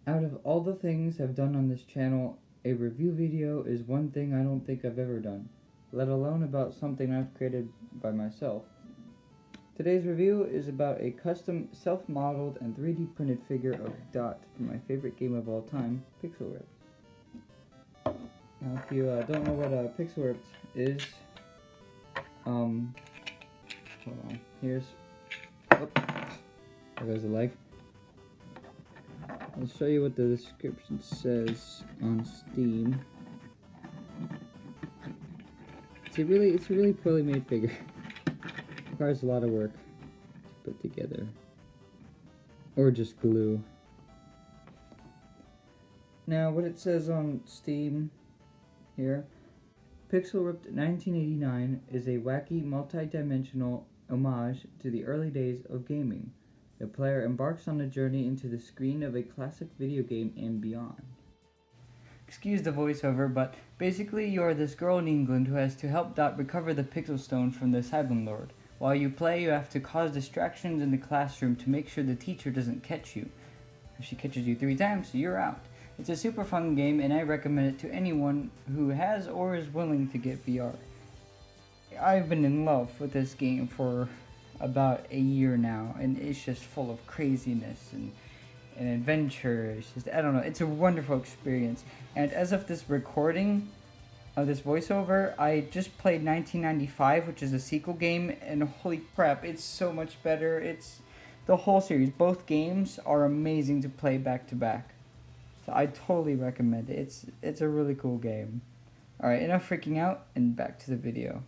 Out of all the things I've done on this channel, a review video is one thing I don't think I've ever done, let alone about something I've created by myself. Today's review is about a custom self-modeled and 3D printed figure of Dot from my favorite game of all time, Pixel Ripped. Now if you don't know what Pixel Ripped is, hold on, here's, oh, there goes the leg. I'll show you what the description says on Steam. It's a really poorly made figure. Requires a lot of work to put together. Or just glue. Now what it says on Steam here, Pixel Ripped 1989 is a wacky multi-dimensional homage to the early days of gaming. The player embarks on a journey into the screen of a classic video game and beyond. Excuse the voiceover, but basically you're this girl in England who has to help Dot recover the Pixel Stone from the Cyberlord Lord. While you play, you have to cause distractions in the classroom to make sure the teacher doesn't catch you. If she catches you 3 times, you're out. It's a super fun game, and I recommend it to anyone who has or is willing to get VR. I've been in love with this game for about a year now, and it's just full of craziness and adventure. It's just, I don't know, it's a wonderful experience. And as of this recording of this voiceover, I just played 1995, which is a sequel game, and holy crap, it's so much better. It's the whole series. Both games are amazing to play back to back. So I totally recommend it. It's a really cool game. Alright, enough freaking out, and back to the video.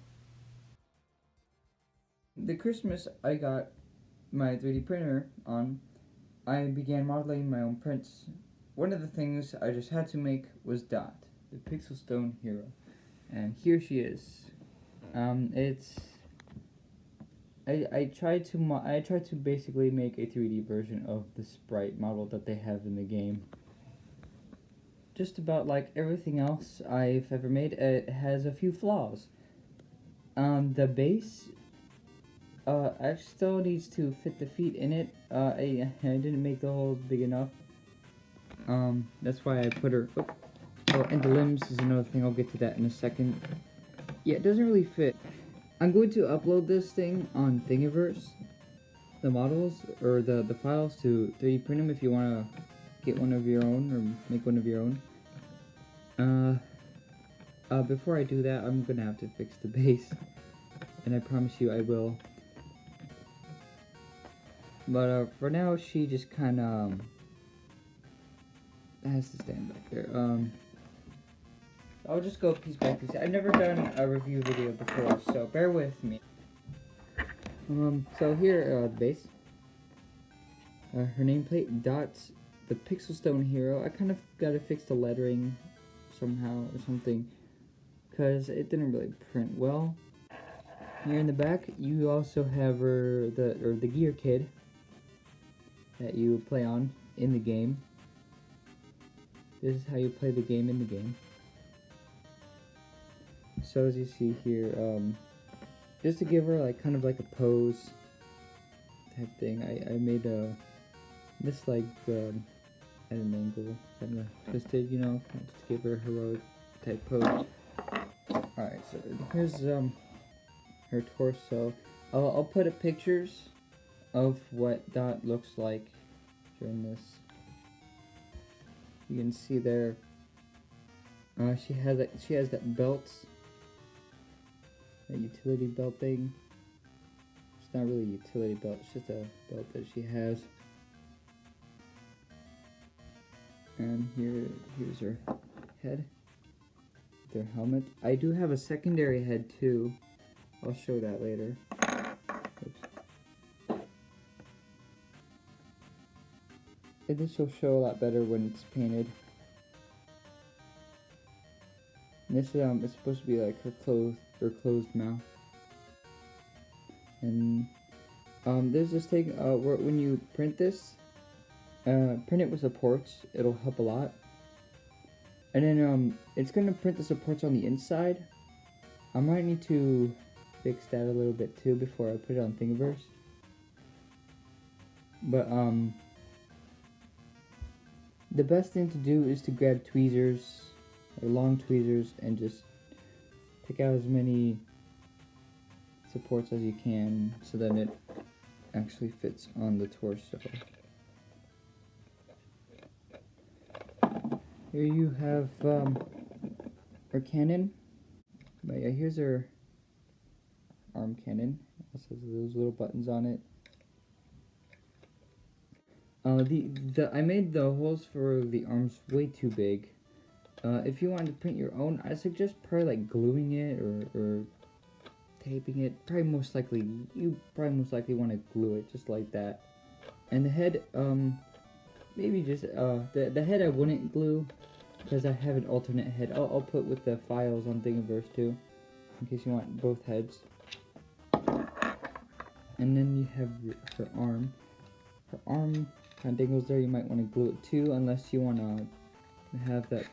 The Christmas I got my 3D printer on, I began modeling my own prints. One of the things I just had to make was Dot, the Pixel Stone hero. And here she is. I tried to basically make a 3D version of the sprite model that they have in the game. Just about like everything else I've ever made, it has a few flaws. The base I still needs to fit the feet in it. I didn't make the holes big enough. That's why I put her. Oh, and the limbs is another thing. I'll get to that in a second. Yeah, it doesn't really fit. I'm going to upload this thing on Thingiverse, the models or the files, to 3D print them if you want to get one of your own or make one of your own. Before I do that, I'm gonna have to fix the base, and I promise you I will. But for now, she just kind of has to stand back there. I'll just go piece by piece. I've never done a review video before, so bear with me. So here, the base. Her nameplate, Dot's the Pixel Stone hero. I kind of gotta fix the lettering somehow or something, because it didn't really print well. Here in the back, you also have her, the gear kid that you play on in the game. This is how you play the game in the game. So as you see here, just to give her like kind of like a pose type thing, I made this like at an angle, kind of twisted, you know, just to give her a heroic type pose. Alright, so here's her torso. I'll put up pictures of what Dot looks like during this. You can see there. She has that belt, that utility belt thing. It's not really a utility belt. It's just a belt that she has. And here's her head, their helmet. I do have a secondary head too. I'll show that later. Oops. This will show a lot better when it's painted. And this is supposed to be like her closed mouth. And there's this thing where when you print this, print it with supports. It'll help a lot. And then it's gonna print the supports on the inside. I might need to fix that a little bit too before I put it on Thingiverse. But the best thing to do is to grab tweezers, or long tweezers, and just pick out as many supports as you can so that it actually fits on the torso. Here you have our cannon. But yeah, here's our arm cannon. It also has those little buttons on it. I made the holes for the arms way too big. If you want to print your own, I suggest probably like gluing it or taping it. You probably most likely want to glue it just like that. And the head, maybe just the head I wouldn't glue because I have an alternate head. I'll put with the files on Thingiverse too, in case you want both heads. And then you have her arm. Her arm kind of dangles there. You might want to glue it too, unless you want to have that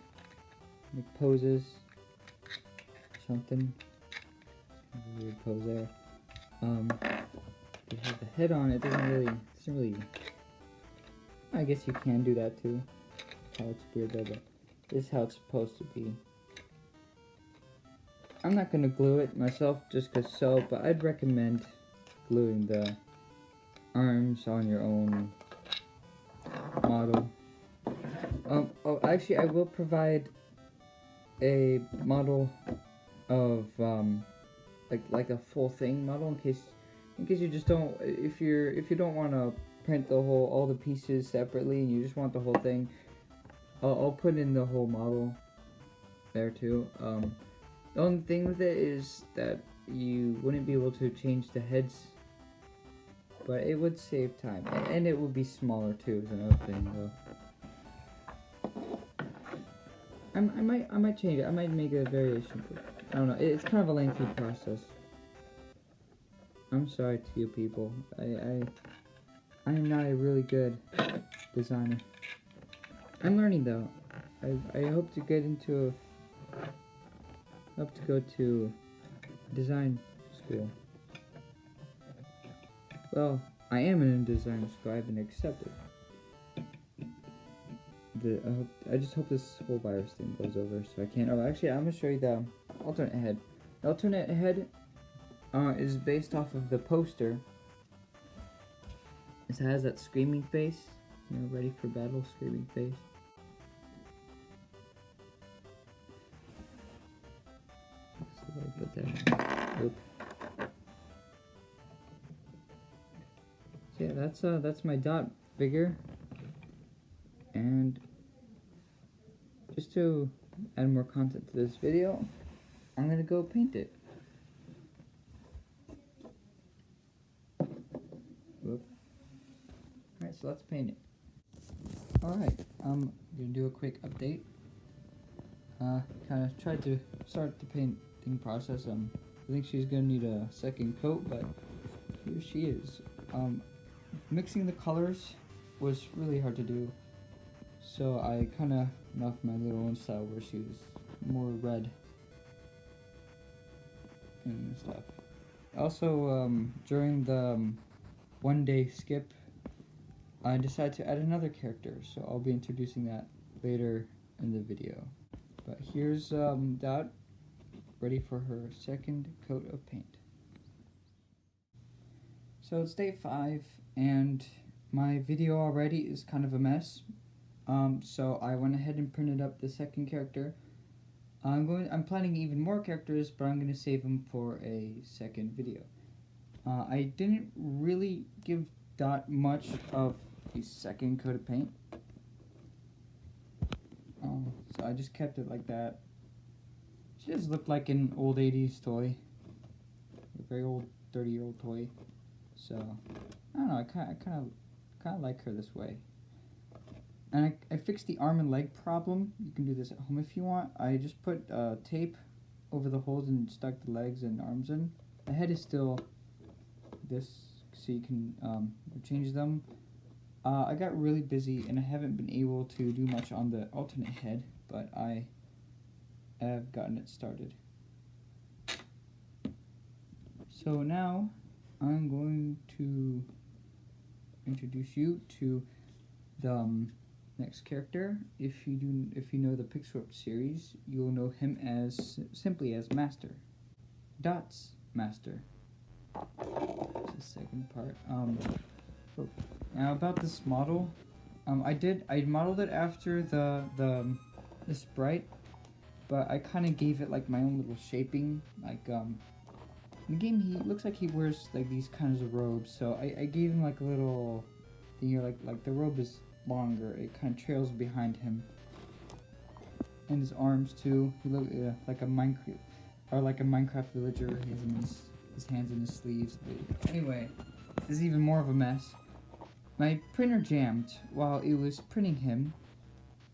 make poses or something. Weird pose there. You have the head on. It doesn't really. I guess you can do that too. How it's weird though, but this is how it's supposed to be. I'm not gonna glue it myself just cause so, but I'd recommend gluing the arms on your own model. Oh, actually, I will provide a model of like a full thing model in case you just don't if you don't want to print all the pieces separately and you just want the whole thing. I'll put in the whole model there too. The only thing with it is that you wouldn't be able to change the heads, but it would save time and it would be smaller too. Is another thing though. I might change it. I might make a variation. But I don't know. It's kind of a lengthy process. I'm sorry to you people. I am not a really good designer. I'm learning though. I hope to get into go to design school. Well, I am in a design school. I've been accepted. I just hope this whole virus thing goes over so I can. Oh, actually, I'm gonna show you the alternate head. The alternate head is based off of the poster. It has that screaming face, you know, ready for battle, screaming face. So I put that. Oop. So yeah, that's my dot figure. And just to add more content to this video, I'm gonna go paint it. Alright, so let's paint it. Alright, I'm gonna do a quick update. Kind of tried to start the painting process. I think she's gonna need a second coat, but here she is. Mixing the colors was really hard to do. So I kind of went off my little own style where she was more red and stuff. Also, during the 1 day skip, I decided to add another character, so I'll be introducing that later in the video. But here's Dot, ready for her second coat of paint. So it's day 5, and my video already is kind of a mess. So I went ahead and printed up the second character. I'm planning even more characters, but I'm going to save them for a second video. I didn't really give Dot much of a second coat of paint. So I just kept it like that. She just looked like an old 80s toy. A very old 30-year-old toy. So, I don't know, I kind of like her this way. And I fixed the arm and leg problem. You can do this at home if you want. I just put tape over the holes and stuck the legs and arms in. The head is still this, so you can change them. I got really busy and I haven't been able to do much on the alternate head, but I have gotten it started. So now I'm going to introduce you to the Next character, if you know the Pixel Ripped series, you'll know him as simply as Master. Dot's Master. That's the second part. Now about this model, I modeled it after the sprite, but I kind of gave it like my own little shaping. Like in the game, he looks like he wears like these kinds of robes, so I gave him like a little thing here, like the robe is longer. It kind of trails behind him, and his arms too. He look like a Minecraft villager. He has his hands in his sleeves. But anyway, this is even more of a mess. My printer jammed while it was printing him.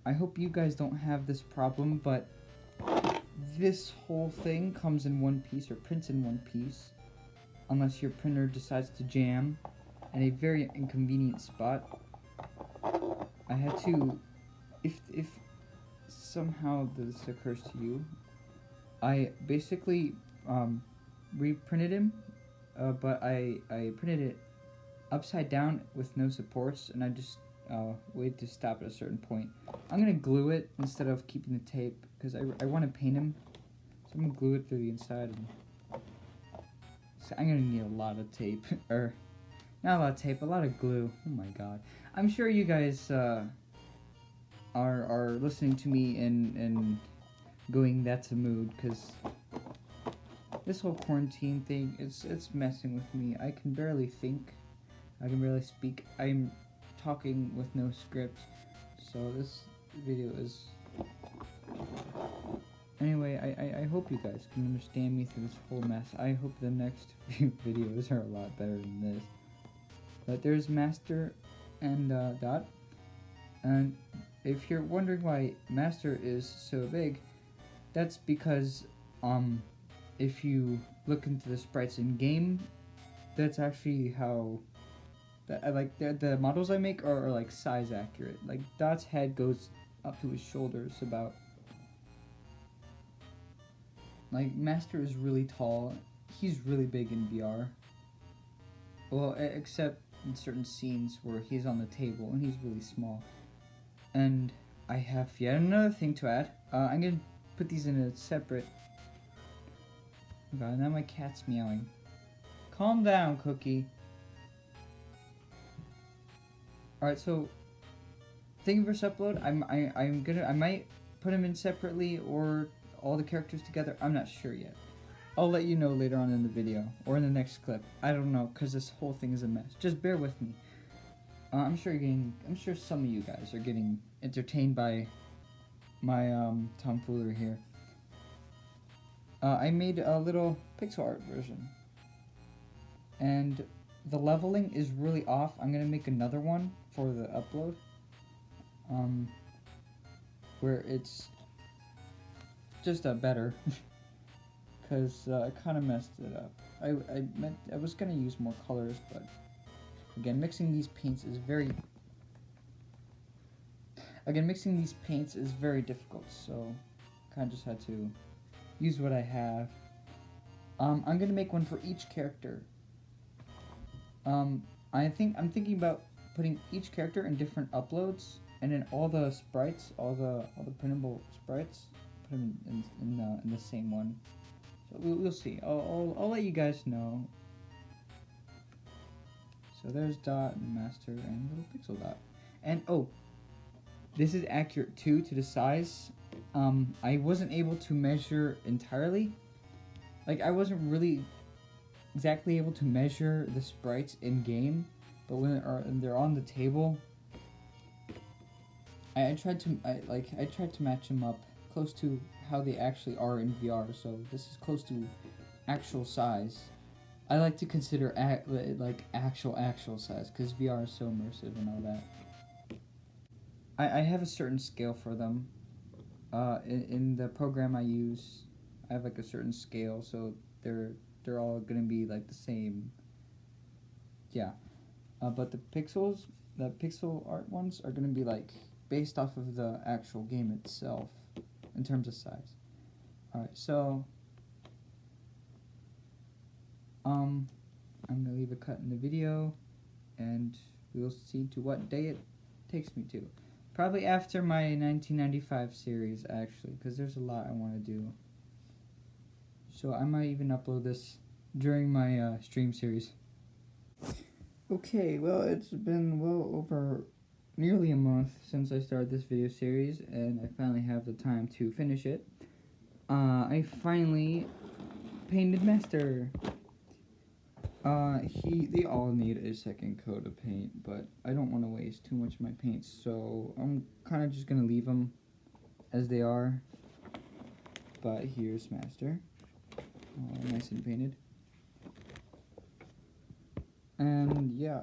I hope you guys don't have this problem, but this whole thing comes in one piece or prints in one piece, unless your printer decides to jam in a very inconvenient spot. I had to, if somehow this occurs to you, I basically reprinted him, but I printed it upside down with no supports, and I just waited to stop at a certain point. I'm gonna glue it instead of keeping the tape because I want to paint him, so I'm gonna glue it through the inside. So I'm gonna need a lot of tape, or not a lot of tape, a lot of glue. Oh my god! I'm sure you guys are listening to me and going that's a mood, because this whole quarantine thing it's messing with me. I can barely think. I can barely speak. I'm talking with no script, so this video is... Anyway, I hope you guys can understand me through this whole mess. I hope the next few videos are a lot better than this. But there's Master and Dot, and if you're wondering why Master is so big, that's because if you look into the sprites in game, that's actually how the models I make are like size accurate. Like Dot's head goes up to his shoulders about. Like Master is really tall. He's really big in VR. Well, except in certain scenes where he's on the table and he's really small. And I have yet another thing to add. I'm gonna put these in a separate... Oh god, now my cat's meowing. Calm down, Cookie. Alright, so thank you for this upload. I might put them in separately or all the characters together. I'm not sure yet. I'll let you know later on in the video or in the next clip. I don't know, because this whole thing is a mess. Just bear with me. I'm sure some of you guys are getting entertained by my tomfoolery here. I made a little pixel art version, and the leveling is really off. I'm gonna make another one for the upload, where it's just better, because I kind of messed it up. I was gonna use more colors, but again, mixing these paints is very difficult, so kind of just had to use what I have. I'm gonna make one for each character. I'm thinking about putting each character in different uploads, and then all the sprites, all the printable sprites, put them in the same one. So we'll see. I'll let you guys know. So there's Dot and Master and little Pixel Dot, and oh, this is accurate too to the size. I wasn't able to measure entirely. Like I wasn't really exactly able to measure the sprites in game, but when they're on the table, I tried to match them up close to how they actually are in VR. So this is close to actual size. I like to consider actual size, because VR is so immersive and all that. I have a certain scale for them. In the program I use, I have like a certain scale, so they're all gonna be like the same. Yeah, but the pixel art ones are gonna be like based off of the actual game itself in terms of size. All right, so I'm gonna leave a cut in the video, and we'll see to what day it takes me to. Probably after my 1995 series, actually, because there's a lot I want to do. So I might even upload this during my stream series. Okay, well, it's been well over nearly a month since I started this video series, and I finally have the time to finish it. I finally painted Master. They all need a second coat of paint, but I don't want to waste too much of my paint, so I'm kind of just going to leave them as they are. But here's Master, nice and painted. And yeah,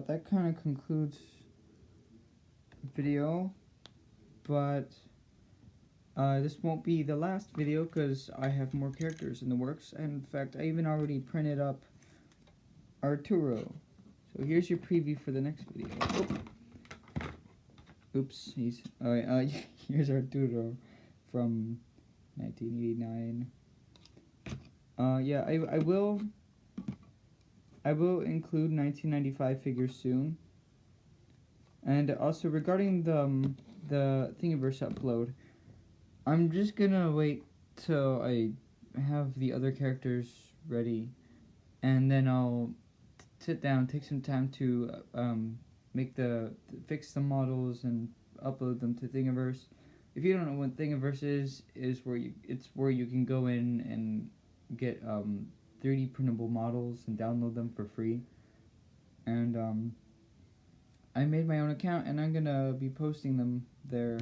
that kind of concludes the video, but this won't be the last video because I have more characters in the works, and in fact, I even already printed up Arturo. So here's your preview for the next video. Oops, here's Arturo from 1989. Yeah, I will include 1995 figures soon. And also regarding the Thingiverse upload, I'm just gonna wait till I have the other characters ready, and then I'll sit down, take some time to fix the models and upload them to Thingiverse. If you don't know what Thingiverse is where you can go in and get 3D printable models and download them for free. And I made my own account, and I'm gonna be posting them there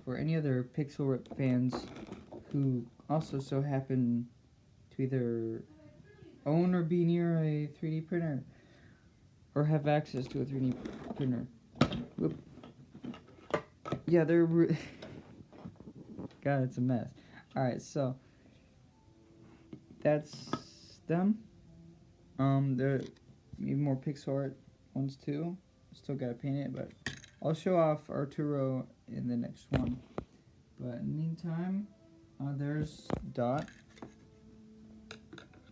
for any other Pixel Rip fans who also so happen to either own or be near a 3D printer or have access to a 3D printer. Whoop. Yeah, God, it's a mess. Alright, so that's them. There maybe more pixel art ones too. Still gotta paint it, but I'll show off Arturo in the next one. But in the meantime, there's Dot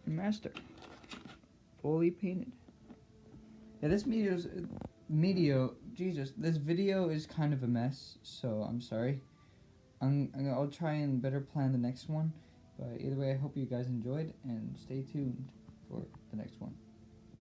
and Master, fully painted. Yeah, this video is kind of a mess, so I'm sorry. I'll try and better plan the next one, but either way, I hope you guys enjoyed, and stay tuned for the next one.